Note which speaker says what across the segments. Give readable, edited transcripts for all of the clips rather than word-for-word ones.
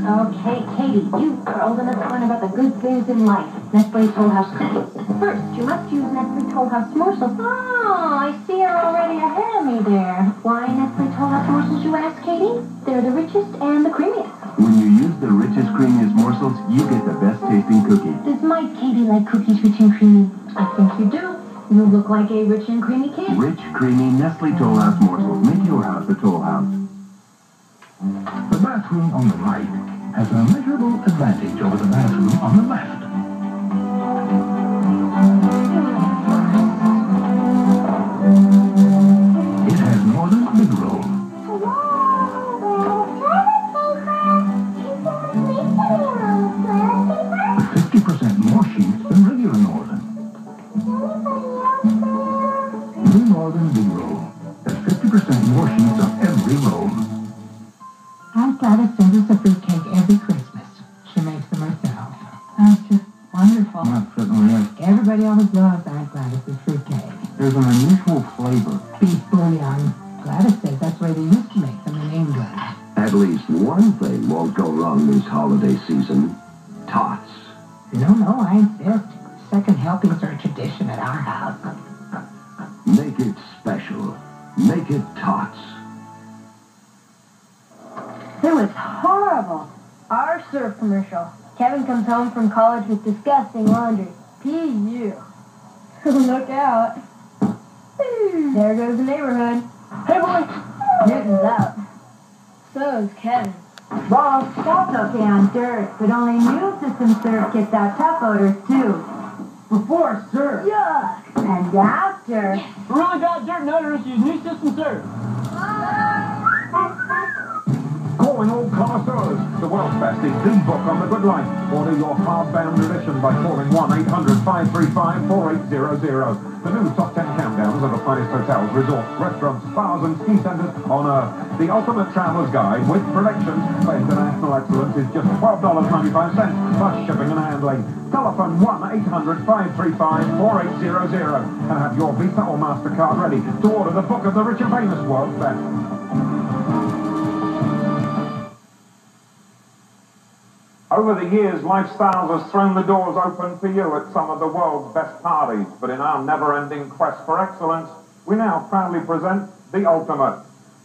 Speaker 1: Okay, Katie, you are old enough to learn about the good things in life. Nestle Toll House cookies. First, you must use Nestle Toll House morsels. Oh, I see you're already ahead of me there. Why Nestle Toll House morsels, you ask, Katie? They're the richest and the creamiest.
Speaker 2: When you use the richest, creamiest morsels, you get the best tasting cookie.
Speaker 1: Does my Katie like cookies rich and creamy? I think you do. You look like a rich and creamy kid.
Speaker 2: Rich, creamy Nestle Toll House morsels. Make your house a Toll House.
Speaker 3: The bathroom on the right has a measurable advantage over the bathroom on the left. It has Northern mid-roll. 50% more sheets than regular Northern. New Northern mid-roll has 50% more sheets on every roll.
Speaker 4: Aunt Gladys sends us a fruitcake every Christmas. She makes them herself. That's just wonderful.
Speaker 2: That certainly is.
Speaker 4: Everybody always loves Aunt Gladys' fruitcake.
Speaker 2: There's an unusual flavor.
Speaker 4: Beef bouillon. Gladys says that's the way they used to make them in England.
Speaker 5: At least one thing won't go wrong this holiday season. Tots.
Speaker 4: No, I insist. Second helpings are a tradition at our house.
Speaker 5: Make it special. Make it Tots.
Speaker 1: It was horrible. Our surf commercial. Kevin comes home from college with disgusting laundry. P.U. Look out. There goes the neighborhood. Hey, boy. Newton's out. So's Kevin. Well, that's okay on dirt, but only new system surf gets out tough odors, too. Before surf. Yuck. And after.
Speaker 6: Really bad dirt and odors, use new system surf.
Speaker 7: Calling all connoisseurs. The world's best is the book on the good life. Order your hardbound edition by calling 1-800-535-4800. The new top 10 countdowns of the finest hotels, resorts, restaurants, spas and ski centers on Earth. The ultimate traveler's guide with predictions for international excellence is just $12.95 plus shipping and handling. Telephone 1-800-535-4800 and have your Visa or MasterCard ready to order the book of the rich and famous world's best. Over the years, Lifestyles has thrown the doors open for you at some of the world's best parties, but in our never-ending quest for excellence, we now proudly present the ultimate.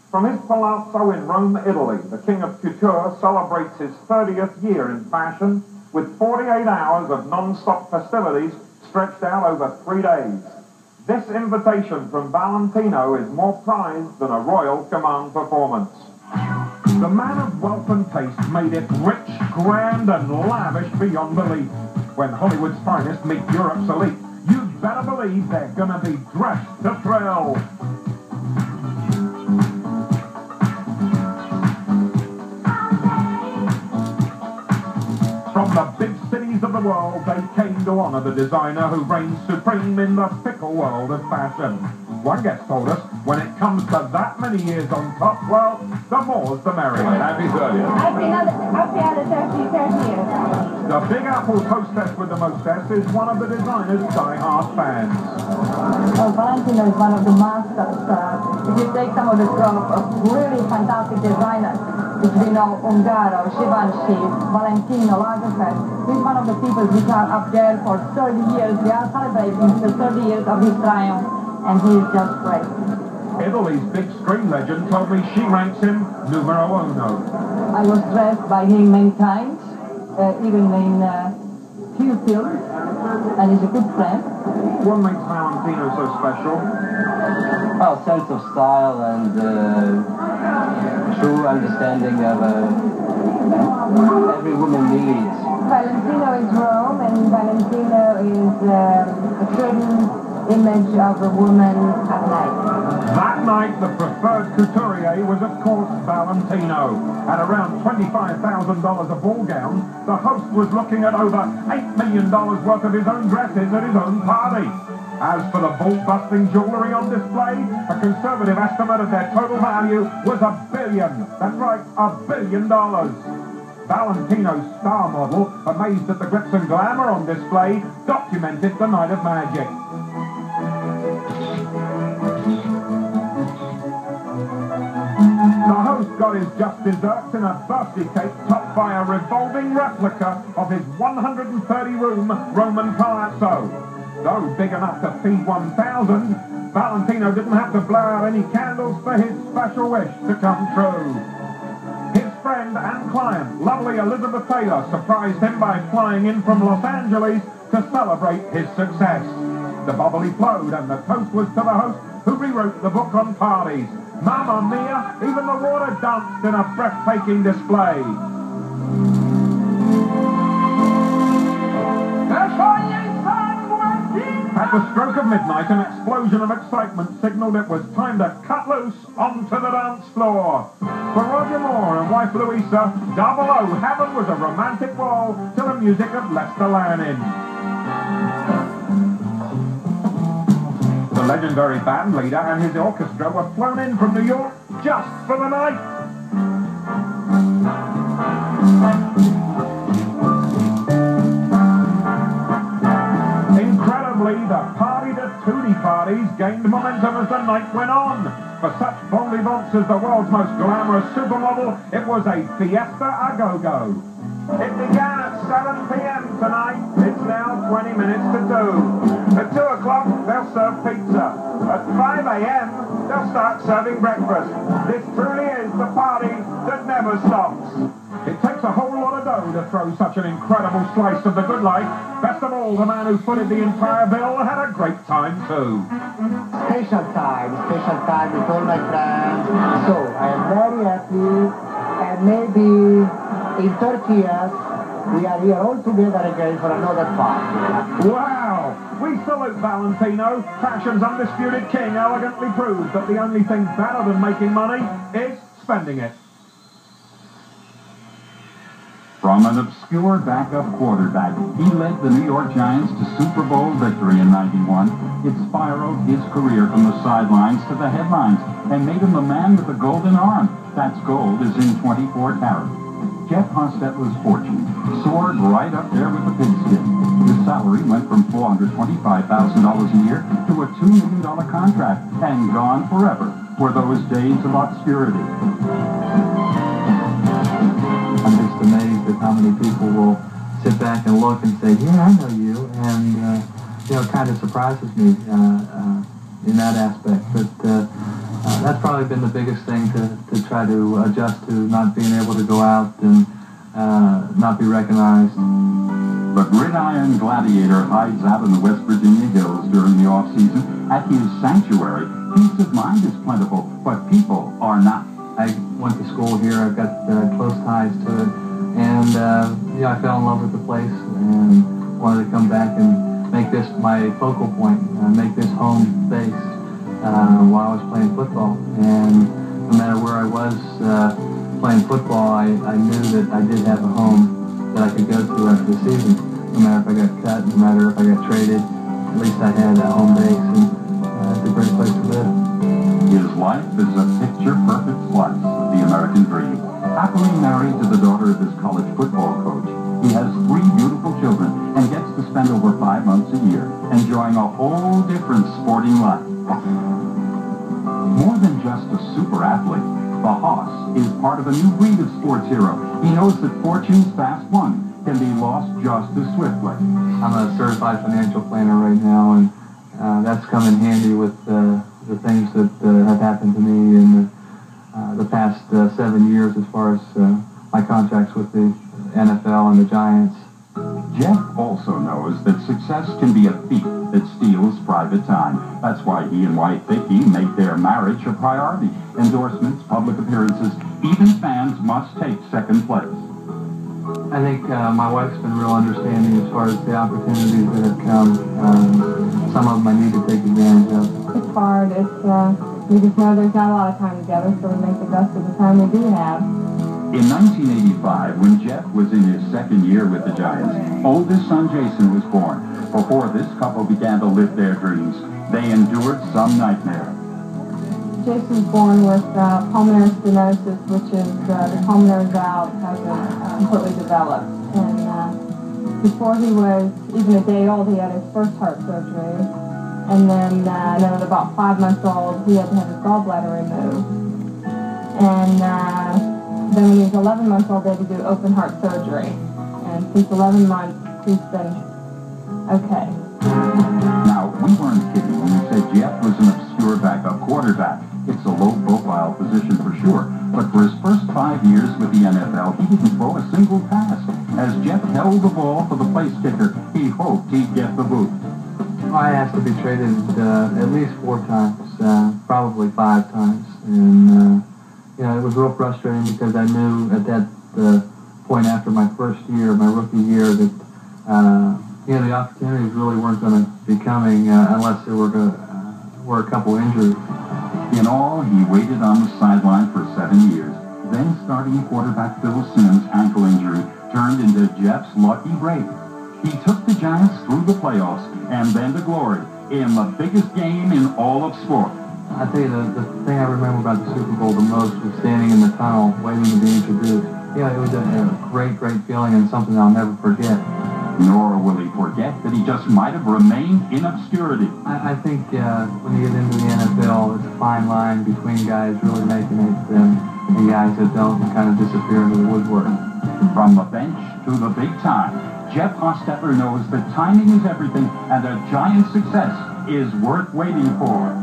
Speaker 7: From his palazzo in Rome, Italy, the King of Couture celebrates his 30th year in fashion with 48 hours of non-stop festivities stretched out over 3 days. This invitation from Valentino is more prized than a Royal Command performance. The man of wealth and taste made it rich, grand, and lavish beyond belief. When Hollywood's finest meet Europe's elite, you'd better believe they're gonna be dressed to thrill. From the big cities of the world, they came to honor the designer who reigns supreme in the fickle world of fashion. One guest told us, when it comes to that many years on top, well, the more's the merrier. Happy 30th.
Speaker 1: Happy anniversary, 30th.
Speaker 7: The Big Apple's hostess with the mostess is one of the designer's die-hard fans.
Speaker 8: Well, Valentino is one of the masters. If you take some of the really fantastic designers, which we know, Ungaro, Givenchy, Valentino, Lagerfeld, he's one of the people which are up there for 30 years. We are celebrating the 30 years of his triumph. And he's just great.
Speaker 7: Italy's big screen legend told me she ranks him numero uno.
Speaker 8: I was dressed by him many times, even in few films, and he's a good friend.
Speaker 7: What makes Valentino so special?
Speaker 9: Well, sense of style and true understanding of every woman needs.
Speaker 8: Valentino is Rome, and Valentino is a certain image of a woman at night.
Speaker 7: That night, the preferred couturier was, of course, Valentino. At around $25,000 a ball gown, the host was looking at over $8 million worth of his own dresses at his own party. As for the ball-busting jewelry on display, a conservative estimate of their total value was $1 billion. That's right, $1 billion. Valentino's star model, amazed at the glitz and glamour on display, documented the night of magic. The host got his just desserts in a birthday cake topped by a revolving replica of his 130-room Roman palazzo. Though big enough to feed 1,000, Valentino didn't have to blow out any candles for his special wish to come true. His friend and client, lovely Elizabeth Taylor, surprised him by flying in from Los Angeles to celebrate his success. The bubbly flowed and the toast was to the host who rewrote the book on parties. Mamma mia, even the water danced in a breathtaking display. At the stroke of midnight, an explosion of excitement signaled it was time to cut loose onto the dance floor. For Roger Moore and wife Louisa, 00 Heaven was a romantic wall to the music of Lester Lanning. The legendary band leader and his orchestra were flown in from New York just for the night. Incredibly, the party to Tootie parties gained momentum as the night went on. For such bon vivants as the world's most glamorous supermodel, it was a fiesta a go-go. It began at 7 p.m. tonight. It's now 20 minutes to 2. At 2 o'clock, they'll serve pizza. At 5 a.m., they'll start serving breakfast. This truly is the party that never stops. It takes a whole lot of dough to throw such an incredible slice of the good life. Best of all, the man who footed the entire bill had a great time too.
Speaker 10: Special time with all my friends. So, I am very happy, and maybe in 30 years, we are here all together again for another party.
Speaker 7: Wow! We salute Valentino. Fashion's undisputed king elegantly proves that the only thing better than making money is spending it.
Speaker 11: From an obscure backup quarterback, he led the New York Giants to Super Bowl victory in '91. It spiraled his career from the sidelines to the headlines and made him the man with the golden arm. That's gold is in 24 karat. Jeff Hostetler's fortune soared right up there with the pigskin. His salary went from $425,000 a year to a $2 million contract, and gone forever were those days of obscurity.
Speaker 9: I'm just amazed at how many people will sit back and look and say, yeah, I know you, and, you know, it kind of surprises me in that aspect. But that's probably been the biggest thing to try to adjust to, not being able to go out and not be recognized.
Speaker 11: The Gridiron Gladiator hides out in the West Virginia hills during the off-season. At his sanctuary, peace of mind is plentiful, but people are not.
Speaker 9: I went to school here. I've got close ties to it, and yeah, I fell in love with the place and wanted to come back and make this my focal point, make this home base while I was playing football. And no matter where I was playing football, I knew that I did have a home that I could go to after the season. No matter if I got cut, no matter if I got traded, at least I had a home base, and it's a great place to live.
Speaker 11: His life is a picture-perfect slice of the American dream. Happily married to the daughter of his college football coach, he has 3 beautiful children and gets to spend over 5 months a year enjoying a whole different sporting life. More than just a super athlete, the Hoss is part of a new breed of sports hero. He knows that fortunes fast won can be lost just as swiftly.
Speaker 9: I'm a certified financial planner right now, and that's come in handy with the things that have happened to me in the past 7 years as far as my contracts with the NFL and the Giants.
Speaker 11: Jeff also knows that success can be a thief that steals private time. That's why he and wife Vicki make their marriage a priority. Endorsements, public appearances, even fans must take second place.
Speaker 9: I think my wife's been real understanding as far as the opportunities that have come. Some of them I need to take advantage of.
Speaker 8: It's hard. We just know there's not a lot of time together, so we make the best of the time we do have.
Speaker 11: In 1985, when Jeff was in his second year with the Giants, oldest son Jason was born. Before this couple began to live their dreams, they endured some nightmare.
Speaker 8: Jason's born with pulmonary stenosis, which is the pulmonary valve hasn't completely developed. And before he was even a day old, he had his first heart surgery. And then at about 5 months old, he had to have his gallbladder removed. And then when he was 11 months old, they had to do open heart surgery. And since 11 months, he's been okay.
Speaker 11: Now, we weren't kidding when we said Jeff was an obscure backup quarterback. It's a low-profile position for sure, but for his first 5 years with the NFL, he didn't throw a single pass. As Jeff held the ball for the place kicker, he hoped he'd get the boot.
Speaker 9: I asked to be traded at least 4 times, probably 5 times, and you know, it was real frustrating because I knew at that point after my first year, my rookie year, that you know, the opportunities really weren't going to be coming unless there were a couple injuries.
Speaker 11: In all, he waited on the sideline for 7 years. Then starting quarterback Bill Sims' ankle injury turned into Jeff's lucky break. He took the Giants through the playoffs and then to glory in the biggest game in all of sport.
Speaker 9: I tell you, the thing I remember about the Super Bowl the most was standing in the tunnel waiting to be introduced. Yeah, it was a great, great feeling and something I'll never forget.
Speaker 11: Nor will he forget that he just might have remained in obscurity.
Speaker 9: I think when you get into the NFL, it's a fine line between guys really making it and guys that don't kind of disappear into the woodwork.
Speaker 11: From the bench to the big time, Jeff Hostetler knows that timing is everything and a Giant success is worth waiting for.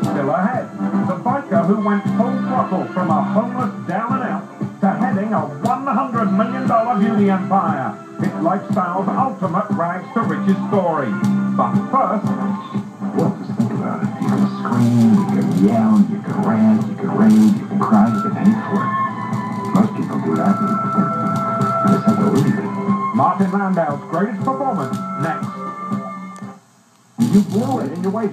Speaker 7: Still ahead, the biker who went full throttle from a homeless down and out to heading a $100 million beauty empire. It's lifestyle's ultimate rags to riches story. But first,
Speaker 2: Well, just think about it. You can scream, you can yell, you can rant, you can rave, you can cry, you can hate for it. Most people do that and just have to leave it.
Speaker 7: Martin Landau's greatest performance next.
Speaker 2: You blew it in your way.